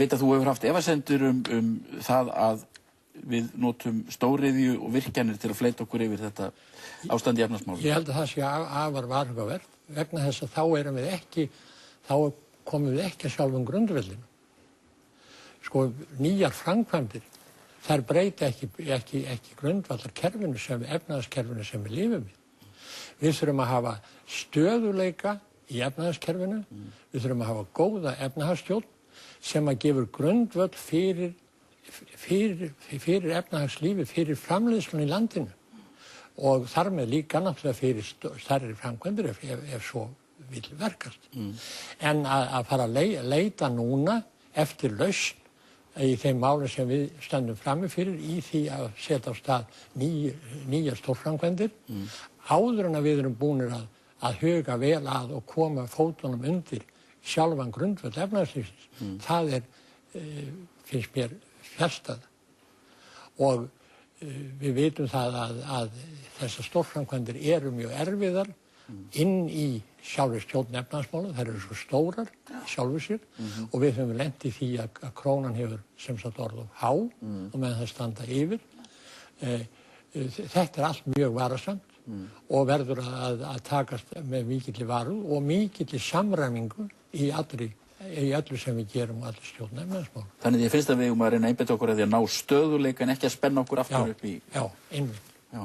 veit að þú hefur haft efasemdir það að við notum stóriðju og virkjanir til að fleyta okkur yfir þetta ástand í efnahagsmálum. Ég held að það sé afar varhugavert vegna þess að þá komum við ekki að sjálfum grundvöllinu. Sko, nýjar framkvæmdir, þær breyta ekki grundvallarkerfinu efnahagskerfinu sem við lifum í. Við þurfum að hafa stöðuleika í efnahagskerfinu, við þurfum að hafa góða efnahagsstjórn sem að gefur grundvöll fyrir efnahagslífi, fyrir framleiðslunni í landinu og þar með líka náttúrulega fyrir stærri framkvæmdir ef svo vill verkast. En að fara að leita núna eftir lausn í þeim málum sem við stöndum frammi fyrir í því að setja á stað nýjar stórframkvæmdir áður en að við erum búnir að huga vel að og koma fótunum undir sjálfan grundvöll efnahagslífsins. Það finnst mér fjarstæða og við vitum það að þessar stórframkvæmdir eru mjög erfiðar inn í sjálfur stjórn efnahagsmála, þær eru svo stórar sjálfur sér og við höfum lent í því að krónan hefur sem sagt orðið há og meðan það standa yfir. Þetta allt mjög varasamt og verður að takast með mikilli varu og mikilli samræmingu í öllu sem við gerum og allir stjórn efnahagsmála. Þannig ég finnst að við eigum að reyna að einbeita okkur að því að ná stöðuleika en ekki að spenna okkur aftur upp í... Já, einmitt. Já.